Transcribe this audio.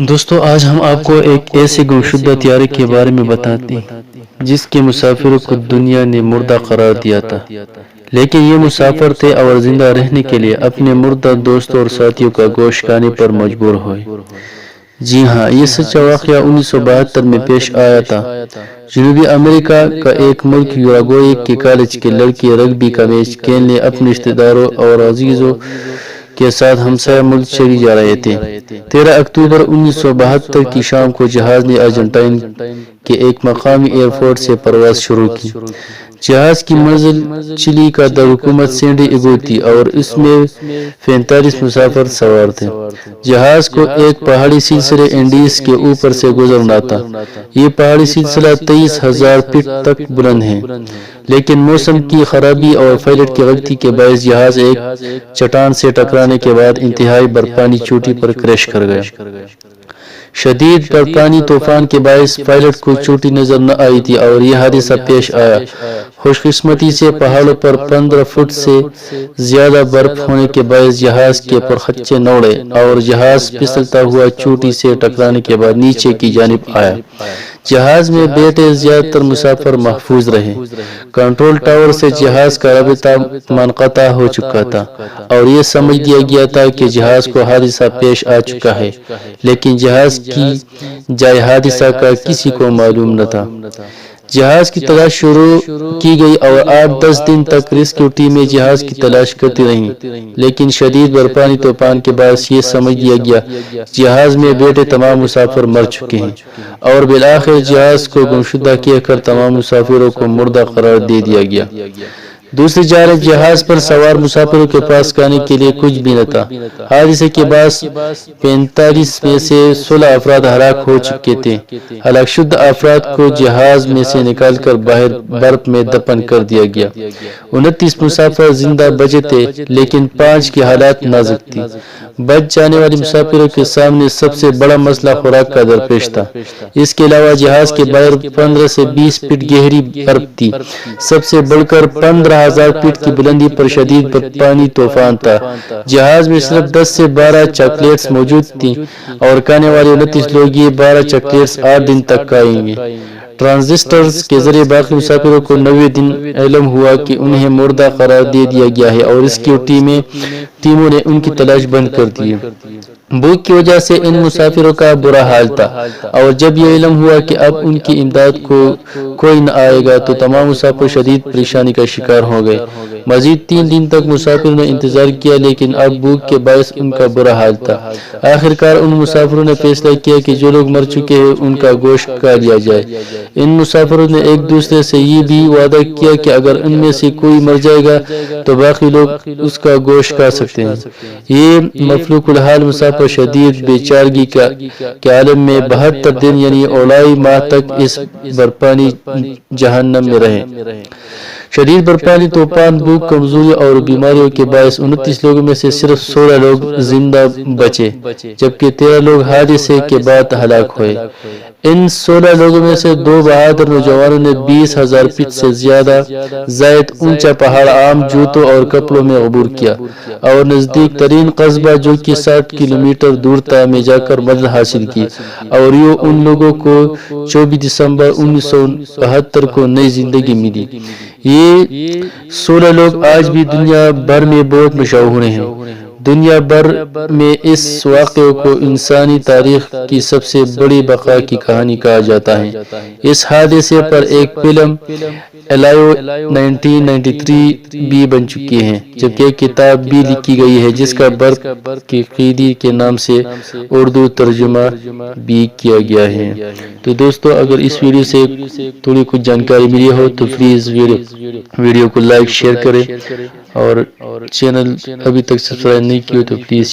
دوستو آج ہم آپ کو ایک ایسے گمشدہ طیارے کے بارے میں بتاتے ہیں جس کے مسافروں کو دنیا نے مردہ قرار دیا تھا، لیکن یہ مسافر تھے اور زندہ رہنے کے لیے اپنے مردہ دوستوں اور ساتھیوں کا گوشت کھانے پر مجبور ہوئے۔ جی ہاں، یہ سچا واقعہ 1972 میں پیش آیا تھا۔ جنوبی امریکہ کا ایک ملک یوراگوئے کے کالج کے لڑکے رگبی کا میچ کھیلنے اپنے رشتہ داروں اور عزیزوں کے ساتھ ہمسایہ ملک چلی جا رہے تھے۔ 13 اکتوبر 1972 کی شام کو جہاز نے ارجنٹائن کے ایک مقامی ایئرپورٹ سے پرواز شروع کی۔ جہاز کی منزل چلی کا دارالحکومت سین ڈیگو تھی اور اس میں 45 مسافر سوار تھے۔ جہاز کو ایک پہاڑی سلسلے اینڈیز کے اوپر سے گزرنا تھا۔ یہ پہاڑی سلسلہ 23,000 فٹ تک بلند ہے، لیکن موسم کی خرابی اور پائلٹ کی غلطی کے باعث جہاز ایک چٹان سے ٹکرانے کے بعد انتہائی برفانی چوٹی پر کریش کر گیا۔ شدید برفانی طوفان کے باعث پائلٹ کو چوٹی نظر نہ آئی تھی اور یہ حادثہ پیش آیا۔ خوش قسمتی سے پہاڑوں پر 15 فٹ سے زیادہ برف ہونے کے باعث جہاز کے پرخچے نہ اڑے اور جہاز پھسلتا ہوا چوٹی سے ٹکرانے کے بعد نیچے کی جانب آیا۔ جہاز میں بیٹھے زیادہ تر مسافر محفوظ رہے۔ کنٹرول ٹاور سے جہاز کا رابطہ منقطع ہو چکا تھا اور یہ سمجھ لیا گیا تھا کہ جہاز کو حادثہ پیش آ چکا ہے، لیکن جہاز کی جائے حادثہ کا کسی کو معلوم نہ تھا۔ جہاز کی تلاش شروع کی گئی اور 8-10 دن تک ریسکیو ٹیمیں جہاز کی تلاش کرتی رہیں، لیکن شدید برفانی طوفان کے باعث یہ سمجھ لیا گیا جہاز میں بیٹھے تمام مسافر مر چکے ہیں اور بالآخر جہاز کو گمشدہ کیا کر تمام مسافروں کو مردہ قرار دے دیا گیا۔ دوسری جانب جہاز پر سوار مسافروں کے پاس کھانے کے لیے کچھ بھی نہ تھا۔ حادثے کے بعد 45 میں سے 16 افراد ہلاک ہو چکے تھے۔ ہلاک شدہ افراد کو جہاز میں سے نکال کر باہر برف میں دفن کر دیا گیا۔ 29 مسافر زندہ بچے تھے، لیکن 5 کی حالت نازک تھی۔ بچ جانے والے مسافروں کے سامنے سب سے بڑا مسئلہ خوراک کا درپیش تھا۔ اس کے علاوہ جہاز کے باہر 15 سے 20 فٹ گہری برف تھی۔ سب سے بڑھ کر 15,000 فٹ کی بلندی پر شدید برفانی طوفان تھا۔ جہاز میں صرف 10 سے 12 چاکلیٹس موجود تھیں اور کھانے والے 29 لوگ یہ 12 چاکلیٹس 8 دن تک کھائیں گے۔ ٹرانزسٹرز کے ذریعے باقی مسافروں کو 90 دن علم ہوا کہ انہیں مردہ قرار دے دیا گیا ہے اور ریسکیو ٹیموں نے ان کی تلاش بند کر دی۔ بھوک کی وجہ سے ان مسافروں کا برا حال تھا اور جب یہ علم ہوا کہ اب ان کی امداد کو کوئی نہ آئے گا تو تمام مسافر شدید پریشانی کا شکار ہو گئے۔ مزید 3 دن تک مسافروں نے انتظار کیا، لیکن اب بھوک کے باعث ان کا برا حال تھا۔ آخر کار ان مسافروں نے فیصلہ کیا کہ جو لوگ مر چکے ہیں ان کا گوشت کھا لیا جائے۔ ان مسافروں نے ایک دوسرے سے یہ بھی وعدہ کیا کہ اگر ان میں سے کوئی مر جائے گا تو باقی لوگ اس کا گوشت کھا سکتے ہیں۔ یہ مفلوق الحال مسافر شدید بے چارگی کے عالم میں 72 دن یعنی اولائی ماہ تک اس برفانی جہنم میں رہے۔ شدید برفانی طوفان، بھوک، کمزوری اور بیماریوں کے باعث 29 لوگوں میں سے صرف 16 لوگ زندہ بچے، جبکہ 13 لوگ حادثے کے بعد ہلاک ہوئے۔ ان 16 لوگوں میں سے 2 بہادر نوجوانوں نے 20,000 فٹ سے زائد اونچا پہاڑ عام جوتوں اور کپڑوں میں عبور کیا اور نزدیک ترین قصبہ جو کہ 60 کلومیٹر دور تھا میں جا کر مدد حاصل کی، اور ان لوگوں کو 24 دسمبر 1972 کو نئی زندگی ملی۔ یہ 16 لوگ آج بھی دنیا بھر میں بہت مشہور ہیں۔ دنیا بھر میں اس واقعے کو انسانی تاریخ کی سب سے بڑی بقا کی کہانی کہا جاتا ہے۔ اس حادثے پر ایک فلم الائیو 1993 بھی بن چکی ہے، جبکہ ایک کتاب بھی لکھی گئی ہے جس کا برف کے قیدی کے نام سے اردو ترجمہ بھی کیا گیا ہے۔ تو دوستو، اگر اس ویڈیو سے تھوڑی کچھ جانکاری ملی ہو تو پلیز ویڈیو کو لائک شیئر کریں، اور چینل ابھی تک سبسکرائب نہیں کیا تو پلیز